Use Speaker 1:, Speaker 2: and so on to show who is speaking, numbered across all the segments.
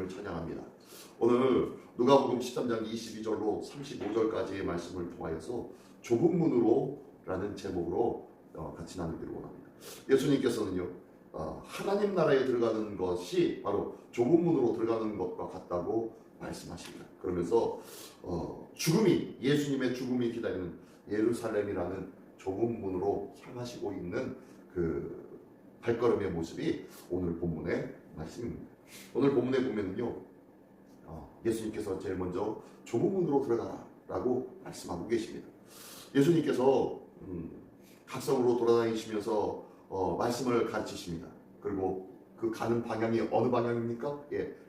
Speaker 1: 하나님을 찬양합니다. 오늘 누가복음 13장 22절로 35절까지의 말씀을 통하여서 좁은 문으로 라는 제목으로 같이 나누기를 원합니다. 예수님께서는요, 하나님 나라에 들어가는 것이 바로 좁은 문으로 들어가는 것과 같다고 말씀하십니다. 그러면서 예수님의 죽음이 기다리는 예루살렘이라는 좁은 문으로 향하시고 있는 그 발걸음의 모습이 오늘 본문의 말씀입니다. 오늘 본문에 보면요, 예수님께서 제일 먼저 좁은 문으로 들어가라 라고 말씀하고 계십니다. 예수님께서 각성으로 돌아다니시면서 말씀을 가르치십니다. 그리고 그 가는 방향이 어느 방향입니까?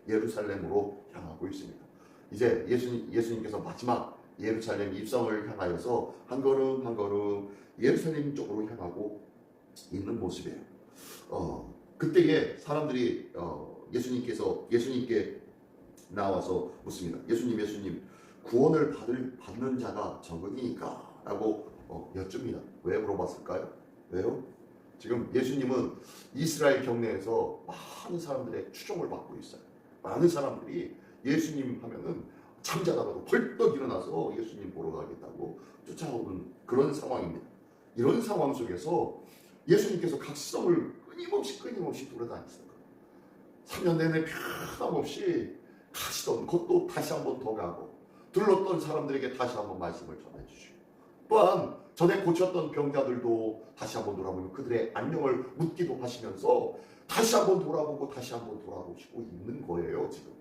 Speaker 1: 예루살렘으로 향하고 있습니다. 이제 예수님께서 마지막 예루살렘 입성을 향하여서 한 걸음 한 걸음 예루살렘 쪽으로 향하고 있는 모습이에요. 그때에 사람들이 예수님께 나와서 묻습니다. 예수님, 구원을 받는 자가 적으니까? 라고 여쭙니다. 왜 물어봤을까요? 왜요? 지금 예수님은 이스라엘 경내에서 많은 사람들의 추종을 받고 있어요. 많은 사람들이 예수님 하면은 잠자다가도 벌떡 일어나서 예수님 보러 가겠다고 쫓아오는 그런 상황입니다. 이런 상황 속에서 예수님께서 각성을 끊임없이 돌아다니셨어요. 3년 내내 변함없이 가시던 곳도 다시 한번 더 가고 들렀던 사람들에게 다시 한번 말씀을 전해주시고, 또한 전에 고쳤던 병자들도 다시 한번 돌아보면 그들의 안녕을 묻기도 하시면서 다시 한번 돌아보고 다시 한번 돌아보시고 있는 거예요, 지금.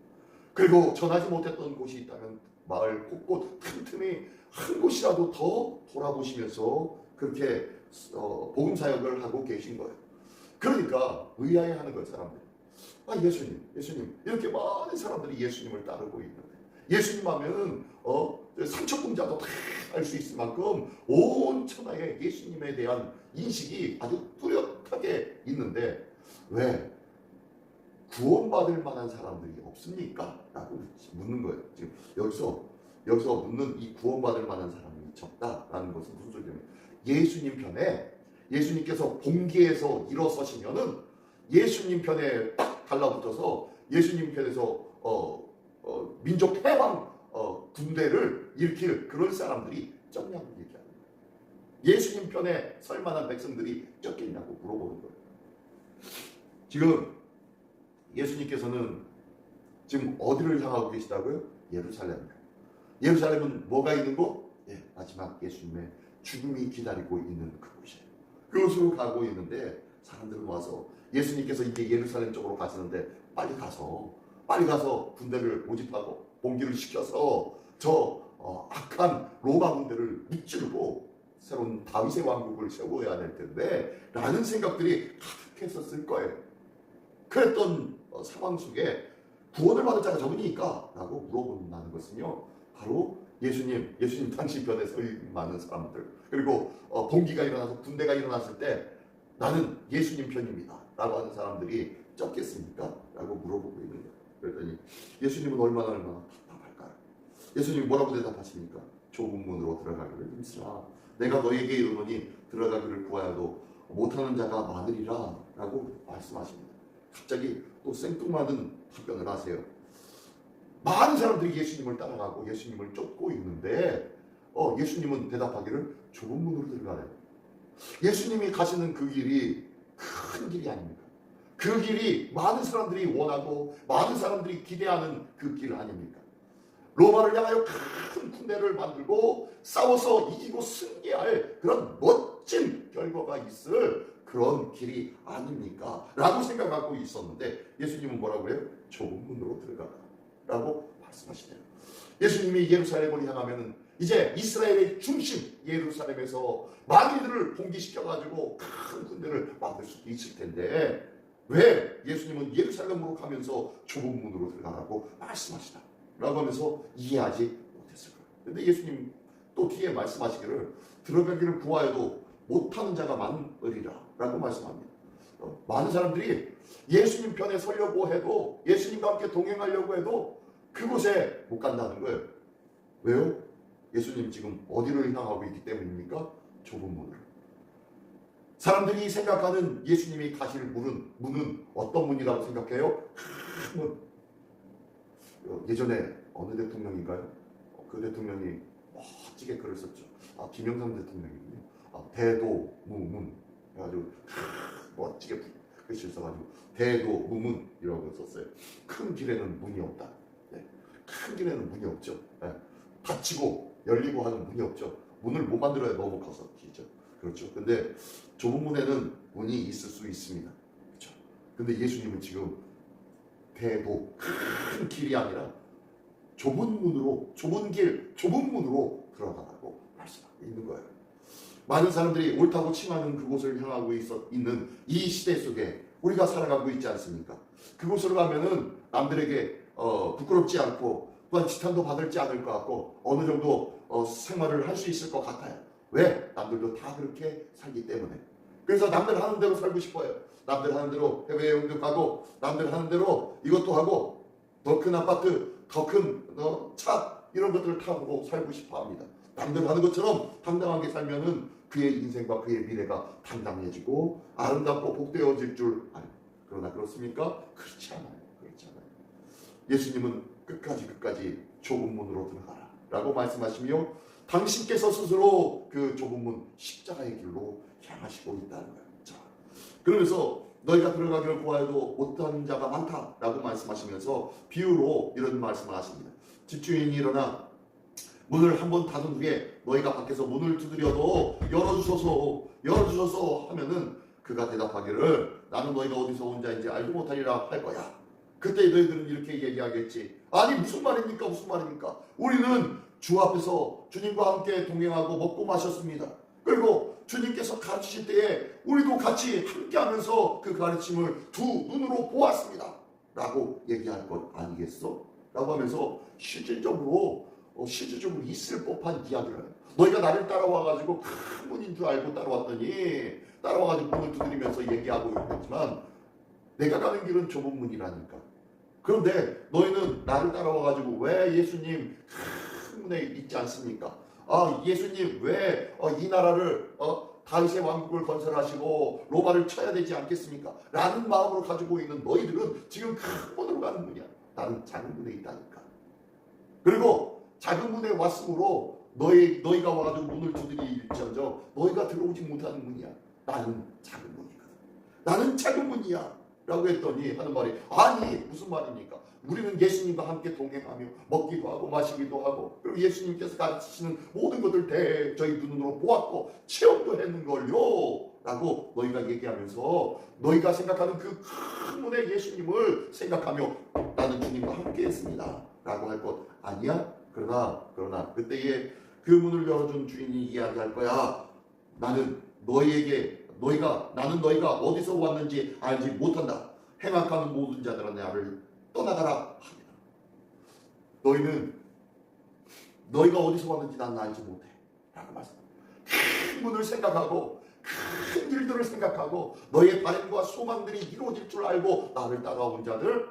Speaker 1: 그리고 전하지 못했던 곳이 있다면 마을 곳곳 틈틈이 한 곳이라도 더 돌아보시면서 그렇게 복음 사역을 하고 계신 거예요. 그러니까 의아해하는 거예요, 사람들이. 예수님 이렇게 많은 사람들이 예수님을 따르고 있는데, 예수님 하면은 삼척공자도 다 알 수 있을 만큼 온 천하에 예수님에 대한 인식이 아주 뚜렷하게 있는데 왜 구원받을 만한 사람들이 없습니까? 라고 묻는 거예요. 지금 여기서 묻는 이 구원받을 만한 사람이 적다라는 것은 무슨 소리냐면, 예수님 편에 예수님께서 봉기에서 일어서시면은 예수님 편에 딱 달라붙어서 예수님 편에서 민족 해방 군대를 일으킬 그런 사람들이 적냐고 얘기하는 거예요. 예수님 편에 설 만한 백성들이 적겠냐고 물어보는 거예요. 지금 예수님께서는 지금 어디를 향하고 계시다고요? 예루살렘입니다. 예루살렘은 뭐가 있는 곳? 마지막 예수님의 죽음이 기다리고 있는 그곳이에요. 그곳으로 가고 있는데 사람들은 와서 예수님께서 이제 예루살렘 쪽으로 가시는데 빨리 가서 군대를 모집하고 봉기를 시켜서 저 악한 로마 군대를 무찌르고 새로운 다윗의 왕국을 세워야 될 텐데 라는 생각들이 가득했었을 거예요. 그랬던 상황 속에 구원을 받을 자가 적으니까? 라고 물어본다는 것은요, 바로 예수님 당신 편에 서 많은 사람들, 그리고 봉기가 일어나서 군대가 일어났을 때 나는 예수님 편입니다 라고 하는 사람들이 적겠습니까? 라고 물어보고 있는 거예요. 그랬더니 예수님은 얼마나 답답할까요? 예수님이 뭐라고 대답하십니까? 좁은 문으로 들어가기를 힘쓰라. 내가 너에게 이르노니 들어가기를 구하여도 못하는 자가 많으리라 라고 말씀하십니다. 갑자기 또 생뚱맞은 답변을 하세요. 많은 사람들이 예수님을 따라가고 예수님을 쫓고 있는데 예수님은 대답하기를 좁은 문으로 들어가래요. 예수님이 가시는 그 길이 큰 길이 아닙니까? 그 길이 많은 사람들이 원하고 많은 사람들이 기대하는 그 길 아닙니까? 로마를 향하여 큰 군대를 만들고 싸워서 이기고 승리할 그런 멋진 결과가 있을 그런 길이 아닙니까? 라고 생각하고 있었는데 예수님은 뭐라고 해요? 좁은 문으로 들어가라 라고 말씀하시네요. 예수님이 예루살렘을 향하면 이제 이스라엘의 중심 예루살렘에서 많은 이들을 봉기시켜가지고 큰 군대를 만들 수도 있을 텐데 왜 예수님은 예루살렘으로 가면서 좁은 문으로 들어가라고 말씀하시다 라고 하면서 이해하지 못했을까요? 근데 예수님 또 뒤에 말씀하시기를 들어가기를 구하여도 못하는 자가 많으리라 라고 말씀합니다. 많은 사람들이 예수님 편에 서려고 해도, 예수님과 함께 동행하려고 해도 그곳에 못 간다는 거예요. 왜요? 예수님 지금 어디를 향하고 있기 때문입니까? 좁은 문을. 사람들이 생각하는 예수님이 가실 문은 어떤 문이라고 생각해요? 큰 문. 예전에 어느 대통령인가요? 그 대통령이 멋지게 글을 썼죠. 김영삼 대통령이군요. 대도무문 해가지고 멋지게 글씨를 써가지고 대도무문이라고 썼어요. 큰 길에는 문이 없다. 네. 큰 길에는 문이 없죠. 네. 닫히고 열리고 하는 문이 없죠. 문을 못 만들어야 너무 커서 길죠. 그렇죠. 근데 좁은 문에는 문이 있을 수 있습니다. 그렇죠. 근데 예수님은 지금 대도 큰 길이 아니라 좁은 문으로, 좁은 길, 좁은 문으로 들어가라고 말씀하고 있는 거예요. 많은 사람들이 옳다고 칭하는 그곳을 향하고 있는 이 시대 속에 우리가 살아가고 있지 않습니까? 그곳으로 가면은 남들에게 부끄럽지 않고 또한 지탄도 받을지 않을 것 같고 어느 정도 생활을 할 수 있을 것 같아요. 왜? 남들도 다 그렇게 살기 때문에. 그래서 남들 하는 대로 살고 싶어요. 남들 하는 대로 해외여행도 가고 남들 하는 대로 이것도 하고 더 큰 아파트, 더 큰 차 이런 것들을 타고 살고 싶어 합니다. 남들 하는 것처럼 당당하게 살면은 그의 인생과 그의 미래가 당당해지고 아름답고 복되어질 줄 알아요. 그러나 그렇습니까? 그렇지 않아요. 그렇지 않아요. 예수님은 끝까지 좁은 문으로 들어가라 라고 말씀하시며 당신께서 스스로 그 좁은 문 십자가의 길로 향하시고 있다는 거예요. 자, 그러면서 너희가 들어가기를 구하여도 못하는 자가 많다라고 말씀하시면서 비유로 이런 말씀을 하십니다. 집주인이 일어나 문을 한번 닫은 후에 너희가 밖에서 문을 두드려도 열어주소서 하면은 그가 대답하기를 나는 너희가 어디서 온 자인지 알지 못하리라 할 거야. 그때 너희들은 이렇게 얘기하겠지. 아니 무슨 말입니까? 우리는 주 앞에서 주님과 함께 동행하고 먹고 마셨습니다. 그리고 주님께서 가르치실 때에 우리도 같이 함께하면서 그 가르침을 두 눈으로 보았습니다. 라고 얘기할 것 아니겠어? 라고 하면서 실질적으로 있을 법한 이야기를 해요. 너희가 나를 따라와가지고 큰 문인 줄 알고 따라와가지고 문을 두드리면서 얘기하고 있겠지만 내가 가는 길은 좁은 문이라니까. 그런데 너희는 나를 따라와가지고 왜 예수님 큰 문에 있지 않습니까? 예수님 왜 이 나라를 다윗의 왕국을 건설하시고 로마를 쳐야 되지 않겠습니까? 라는 마음으로 가지고 있는 너희들은 지금 큰 문으로 가는 문이야. 나는 작은 문에 있다니까. 그리고 작은 문에 왔으므로 너희가 와가지고 문을 두드릴지언정 너희가 들어오지 못하는 문이야. 나는 작은 문이거든. 나는 작은 문이야. 라고 했더니 하는 말이 아니 무슨 말입니까? 우리는 예수님과 함께 동행하며 먹기도 하고 마시기도 하고 그리고 예수님께서 가르치시는 모든 것들 저희 눈으로 보았고 체험도 했는걸요 라고 너희가 얘기하면서 너희가 생각하는 그 큰 문의 예수님을 생각하며 나는 주님과 함께 했습니다 라고 할 것 아니야? 그러나 그때에 그 문을 열어준 주인이 이야기할 거야. 나는 너희가 어디서 왔는지 알지 못한다. 행악하는 모든 자들아 나를 떠나가라 합니다. 너희가 어디서 왔는지 난 알지 못해. 라고 말씀합니다. 큰 문을 생각하고 큰 일들을 생각하고 너희의 바람과 소망들이 이루어질 줄 알고 나를 따라온 자들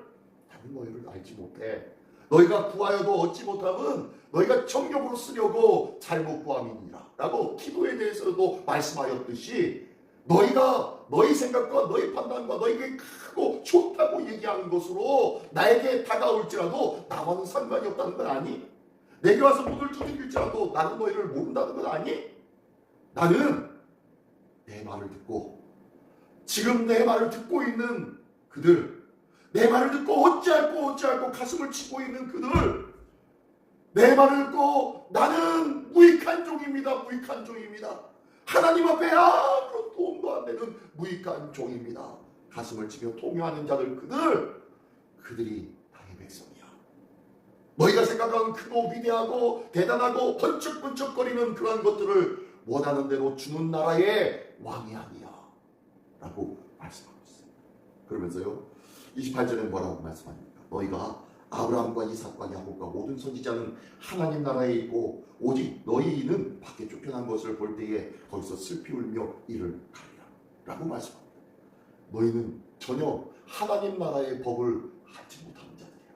Speaker 1: 나는 너희를 알지 못해. 너희가 구하여도 얻지 못함은 너희가 정욕으로 쓰려고 잘못 구함이니라 라고 기도에 대해서도 말씀하였듯이 너희 생각과 너희 판단과 너희에게 크고 좋다고 얘기하는 것으로 나에게 다가올지라도 나와는 상관이 없다는 건 아니? 내게 와서 문을 두드릴지라도 나는 너희를 모른다는 건 아니? 나는 내 말을 듣고 지금 내 말을 듣고 있는 그들 내 말을 듣고 어찌할꼬 가슴을 치고 있는 그들 내 말을 듣고 나는 무익한 종입니다. 하나님 앞에 아무런 도움도 안 되는 무익한 종입니다. 가슴을 치며 통회하는 자들 그들이 나의 백성이야. 너희가 생각하는 크고 위대하고 대단하고 번쩍번쩍거리는 그런 것들을 원하는 대로 주는 나라의 왕이 아니야 라고 말씀하고 있어요. 그러면서요 28절에 뭐라고 말씀합니까? 너희가 아브라함과 이삭과 야곱과 모든 선지자는 하나님 나라에 있고 오직 너희는 밖에 쫓겨난 것을 볼 때에 거기서 슬피 울며 이를 가리라 라고 말씀합니다. 너희는 전혀 하나님 나라의 법을 알지 못하는 자들이야.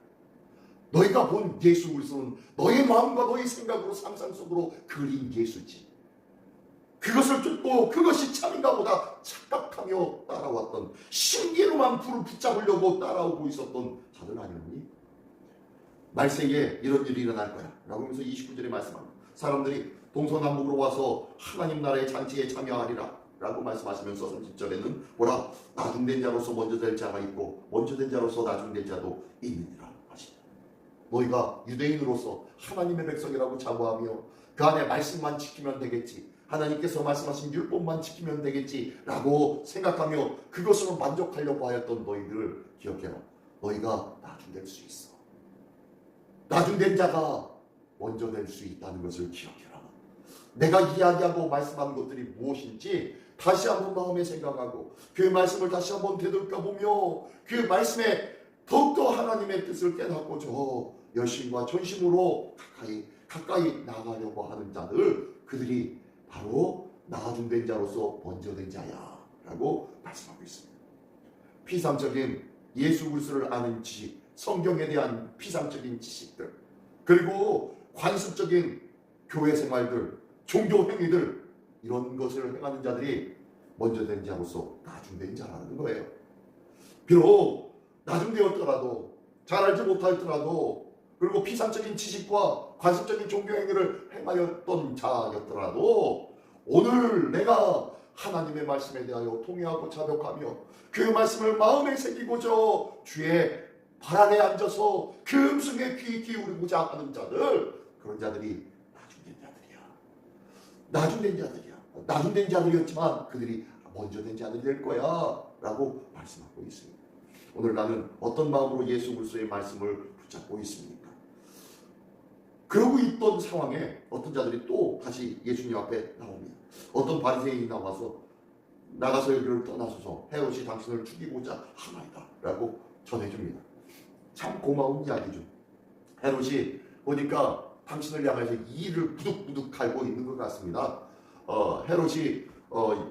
Speaker 1: 너희가 본 예수 그리스도는 너희 마음과 너희 생각으로 상상 속으로 그린 예수지. 그것을 듣고 그것이 참인가 보다 착각하며 따라왔던 신기로만 불을 붙잡으려고 따라오고 있었던 자들 아니었니? 말세에 이런 일이 일어날 거야 라고 하면서 29절에 말씀합니다. 사람들이 동서남북으로 와서 하나님 나라의 잔치에 참여하리라 라고 말씀하시면서 30절에는 뭐라? 나중된 자로서 먼저 될 자가 있고 먼저 된 자로서 나중된 자도 있느니라 하시다. 너희가 유대인으로서 하나님의 백성이라고 자부하며 그 안에 말씀만 지키면 되겠지, 하나님께서 말씀하신 율법만 지키면 되겠지 라고 생각하며 그것으로 만족하려고 하였던 너희들 기억해라. 너희가 나중될 수 있어. 나중된 자가 먼저 될 수 있다는 것을 기억해라. 내가 이야기하고 말씀하는 것들이 무엇인지 다시 한번 마음에 생각하고 그 말씀을 다시 한번 되돌아보며 그 말씀에 더욱더 하나님의 뜻을 깨닫고 저 열심과 전심으로 가까이 나가려고 하는 자들, 그들이 바로 나중된 자로서 먼저 된 자야 라고 말씀하고 있습니다. 피상적인 예수 그리스도를 아는 지식, 성경에 대한 피상적인 지식들, 그리고 관습적인 교회 생활들, 종교 행위들, 이런 것을 행하는 자들이 먼저 된 자로서 나중된 자라는 거예요. 비록 나중되었더라도, 잘 알지 못하였더라도, 그리고 피상적인 지식과 관습적인 종교 행위를 행하였던 자였더라도 오늘 내가 하나님의 말씀에 대하여 통회하고 자벽하며 그 말씀을 마음에 새기고자 주의 발 아래 앉아서 그 음성에 귀 기울이고자 하는 자들, 그런 자들이 나중된 자들이야. 나중된 자들이야. 나중된 자들이었지만 그들이 먼저 된 자들이 될 거야 라고 말씀하고 있습니다. 오늘 나는 어떤 마음으로 예수 그리스도의 말씀을 붙잡고 있습니까? 그러고 있던 상황에 어떤 자들이 또 다시 예수님 앞에 나옵니다. 어떤 바리새인이 나가서 여기를 떠나소서, 헤롯이 당신을 죽이고자 하나이다 라고 전해줍니다. 참 고마운 이야기죠. 헤롯이 보니까 당신을 향해서 이를 부득부득 갈고 있는 것 같습니다. 헤롯이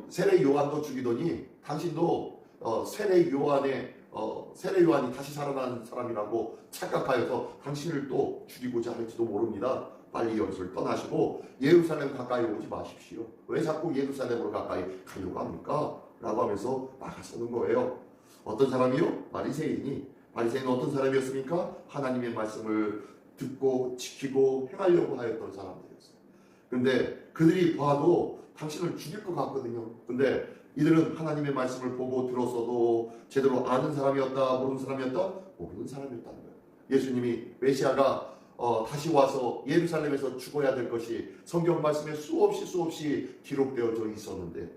Speaker 1: 세례 요한도 죽이더니 당신도 세례 요한이 다시 살아난 사람이라고 착각하여서 당신을 또 죽이고자 할지도 모릅니다. 빨리 여기서 떠나시고 예루살렘 가까이 오지 마십시오. 왜 자꾸 예루살렘으로 가까이 가려고 합니까? 라고 하면서 나가서는 거예요. 어떤 사람이요? 바리새인은 어떤 사람이었습니까? 하나님의 말씀을 듣고 지키고 행하려고 하였던 사람들이었어요. 근데 그들이 봐도 당신을 죽일 것 같거든요. 근데 이들은 하나님의 말씀을 보고 들었어도 제대로 아는 사람이었다, 모르는 사람이었다? 모르는 사람이었다는 거예요. 예수님이 메시아가 다시 와서 예루살렘에서 죽어야 될 것이 성경 말씀에 수없이 기록되어져 있었는데,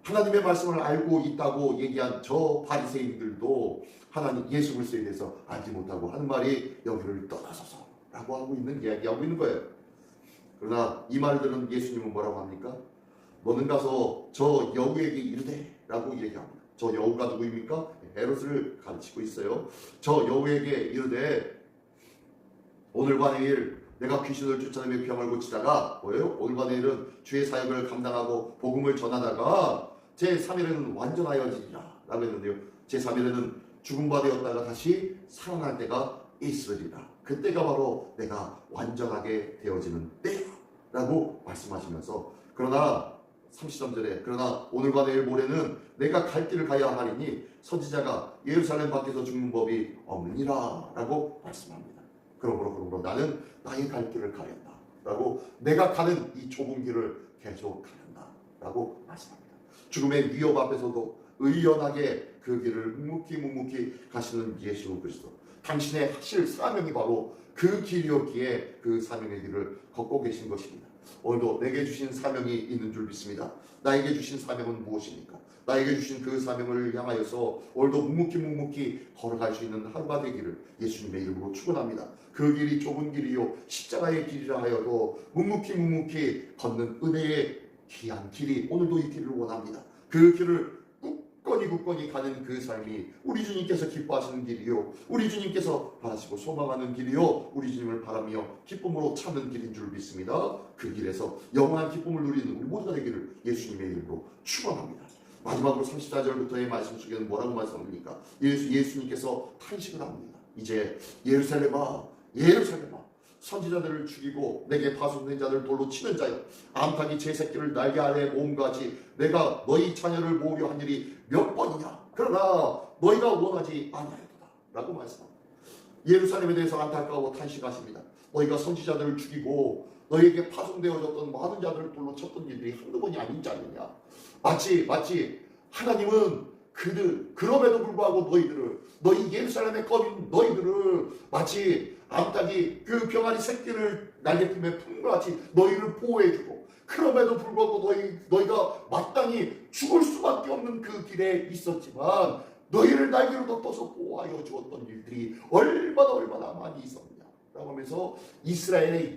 Speaker 1: 하나님의 말씀을 알고 있다고 얘기한 저 바리새인들도 하나님 예수 그리스도에 대해서 알지 못하고 하는 말이 여기를 떠나소서라고 이야기하고 있는 거예요. 그러나 이 말들은 예수님은 뭐라고 합니까? 너는 가서 저 여우에게 이르되 라고 얘기합니다. 저 여우가 누구입니까? 헤롯을 가르치고 있어요. 저 여우에게 이르되 오늘과 내일 내가 귀신을 쫓아내며 병을 고치다가 뭐예요? 오늘과 내일은 주의 사역을 감당하고 복음을 전하다가 제3일에는 완전하여지리라 라고 했는데요. 제3일에는 죽은 바 되었다가 다시 살아날 때가 있으리라. 그때가 바로 내가 완전하게 되어지는 때야 라고 말씀하시면서, 그러나 33절에 그러나 오늘과 내일 모레는 내가 갈 길을 가야 하리니 선지자가 예루살렘 밖에서 죽는 법이 없느니라 라고 말씀합니다. 그러므로 나는 나의 갈 길을 가련다 라고, 내가 가는 이 좁은 길을 계속 가련다 라고 말씀합니다. 죽음의 위협 앞에서도 의연하게 그 길을 묵묵히 가시는 예수 그리스도, 당신의 하실 사명이 바로 그 길이었기에 그 사명의 길을 걷고 계신 것입니다. 오늘도 내게 주신 사명이 있는 줄 믿습니다. 나에게 주신 사명은 무엇입니까? 나에게 주신 그 사명을 향하여서 오늘도 묵묵히 걸어갈 수 있는 하루가 되기를 예수님의 이름으로 축원합니다. 그 길이 좁은 길이요 십자가의 길이라 하여도 묵묵히 걷는 은혜의 귀한 길이 오늘도 이 길을 원합니다. 그 길을 굳건히 가는 그 삶이 우리 주님께서 기뻐하시는 길이요, 우리 주님께서 바라시고 소망하는 길이요, 우리 주님을 바라며 기쁨으로 찾는 길인 줄 믿습니다. 그 길에서 영원한 기쁨을 누리는 우리 모두가 되기를 예수님의 이름으로 축원합니다. 마지막으로 34절부터의 말씀 속에는 뭐라고 말씀합니까? 예수님께서 탄식을 합니다. 이제 예루살렘아 선지자들을 죽이고 내게 파송된 자들 돌로 치는 자여, 암탉이 제 새끼를 날개 아래 모음같이 내가 너희 자녀를 모으려 한 일이 몇 번이냐? 그러나 너희가 원하지 아니하였다 라고 말씀합니다. 예루살렘에 대해서 안타까워 탄식하십니다. 너희가 선지자들을 죽이고 너희에게 파송되어졌던 많은 자들을 돌로 쳤던 일들이 한두 번이 아니지 않느냐. 마치 하나님은 그럼에도 불구하고 너희 예루살렘에 꺼진 너희들을 마치 암탉이 그 병아리 새끼를 날개품에 품은 것 같이 너희를 보호해주고, 그럼에도 불구하고 너희가 마땅히 죽을 수밖에 없는 그 길에 있었지만 너희를 날개로 덮어서 보호하여 주었던 일들이 얼마나 많이 있었느냐 라고 하면서 이스라엘의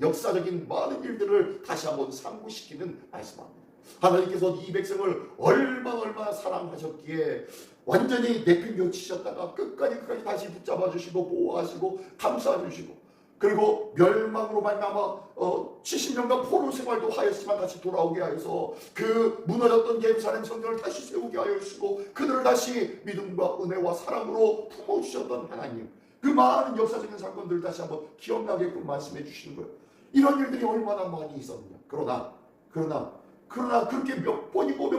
Speaker 1: 역사적인 많은 일들을 다시 한번 상고시키는 말씀합니다. 하나님께서 이 백성을 얼마나 사랑하셨기에 완전히 내팽겨치셨다가 끝까지 다시 붙잡아 주시고 보호하시고 감싸 주시고, 그리고 멸망으로 말미암아 70년간 포로 생활도 하였지만 다시 돌아오게 하여서 그 무너졌던 예루살렘 성전을 다시 세우게 하여 주시고 그들을 다시 믿음과 은혜와 사랑으로 품어주셨던 하나님, 그 많은 역사적인 사건들을 다시 한번 기억나게끔 말씀해 주시는 거예요. 이런 일들이 얼마나 많이 있었느냐. 그러나 그렇게 몇 번이고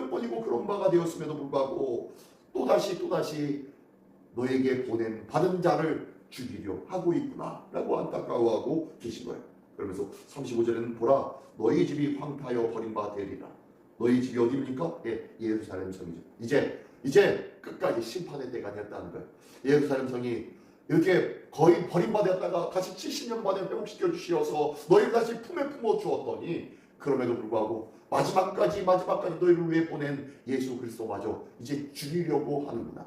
Speaker 1: 그런 바가 되었음에도 불구하고 또다시 너에게 받은 자를 죽이려 하고 있구나 라고 안타까워하고 계신 거예요. 그러면서 35절에는 보라, 너희 집이 황폐하여 버림바 되리라. 너희 집이 어디입니까? 예루살렘 성이죠. 이제 끝까지 심판의 때가 됐다는 거예요. 예루살렘 성이 이렇게 거의 버림받았다가 다시 70년 만에 회복시켜 주시어서 너희를 다시 품에 품어 주었더니, 그럼에도 불구하고 마지막까지 너희를 위해 보낸 예수 그리스도마저 이제 죽이려고 하는구나.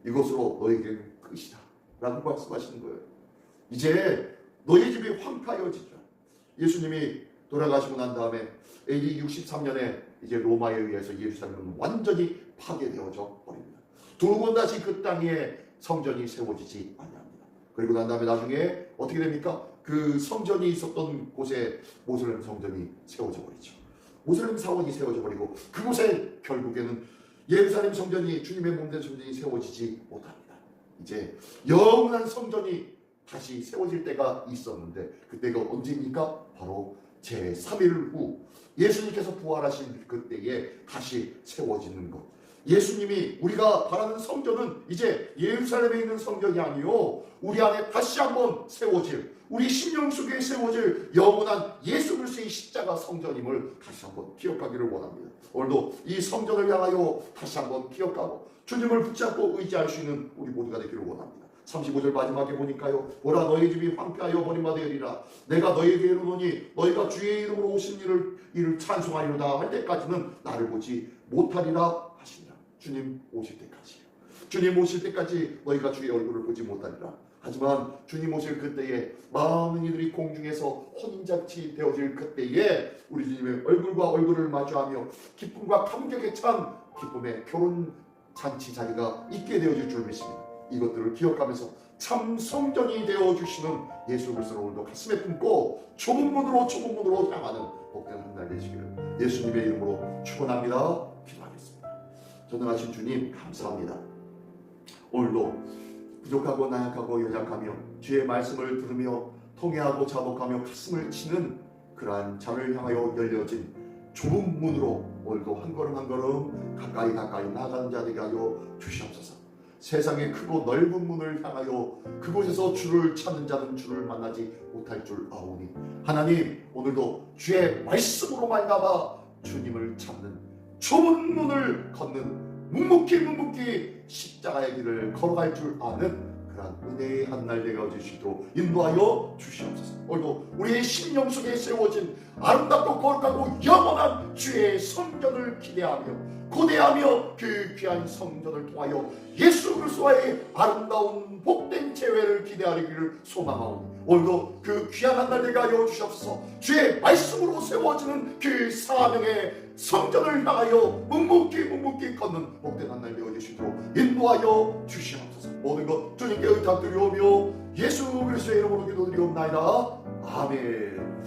Speaker 1: 이것으로 너희에게 끝이다 라고 말씀하시는 거예요. 이제 너희 집이 황폐하여지죠. 예수님이 돌아가시고 난 다음에 AD 63년에 이제 로마에 의해서 예루살렘은 완전히 파괴되어져 버립니다. 두 번 다시 그 땅에 성전이 세워지지 아니합니다. 그리고 난 다음에 나중에 어떻게 됩니까? 그 성전이 있었던 곳에 모슬렘 성전이 세워져 버리죠. 모슬렘 사원이 세워져 버리고 그곳에 결국에는 예루살렘 성전이, 주님의 몸된 성전이 세워지지 못합니다. 이제 영원한 성전이 다시 세워질 때가 있었는데 그때가 언제입니까? 바로 제3일 후 예수님께서 부활하신 그때에 다시 세워지는 것. 예수님이 우리가 바라는 성전은 이제 예루살렘에 있는 성전이 아니요, 우리 안에 다시 한번 세워질, 우리 심령 속에 세워질 영원한 예수 그리스도의 십자가 성전임을 다시 한번 기억하기를 원합니다. 오늘도 이 성전을 향하여 다시 한번 기억하고 주님을 붙잡고 의지할 수 있는 우리 모두가 되기를 원합니다. 35절 마지막에 보니까요, 보라, 너희 집이 황폐하여 버림받아 되리라. 내가 너희에게 이르노니 너희가 주의 이름으로 오신 이를 찬송하리로다 할 때까지는 나를 보지 못하리라 하시니라. 주님 오실 때까지요. 주님 오실 때까지 너희가 주의 얼굴을 보지 못하리라. 하지만 주님 오실 그때에 많은 이들이 공중에서 혼인잔치 되어질 그때에 우리 주님의 얼굴과 얼굴을 마주하며 기쁨과 감격에 찬 기쁨의 결혼잔치 자리가 있게 되어질 줄 믿습니다. 이것들을 기억하면서 참 성전이 되어주시는 예수 그리스도를 오늘도 가슴에 품고 좁은 문으로 향하는 복된 한 날 되시기를 예수님의 이름으로 축원합니다. 기도하겠습니다. 전능하신 주님 감사합니다. 오늘도 부족하고 나약하고 연약하며 주의 말씀을 들으며 통회하고 자복하며 가슴을 치는 그러한 자를 향하여 열려진 좁은 문으로 오늘도 한 걸음 가까이 나가는 자 되게 하여 주시옵소서. 세상의 크고 넓은 문을 향하여 그곳에서 주를 찾는 자는 주를 만나지 못할 줄 아오니, 하나님 오늘도 주의 말씀으로 말미암아 주님을 찾는 좁은 문을 걷는 묵묵히 십자가의 길을 걸어갈 줄 아는 그러한 은혜의 한 날 되게 해주시도록 인도하여 주시옵소서. 오늘도 우리의 심령 속에 세워진 아름답고 거룩하고 영원한 주의 성전을 기대하며 고대하며 그 귀한 성전을 통하여 예수 그리스도와의 아름다운 복된 재회를 기대하기를 소망하오니, 오늘도 그 귀한 한 날 되게 하여 주시옵소서. 주의 말씀으로 세워지는 그 사명의 성전을 향하여 묵묵히 걷는 복된 한 날 되어 주시도록 인도하여 주시옵소서. 모든 것 주님께 의탁드리오며 예수 그리스도의 이름으로 기도드리옵나이다. 아멘.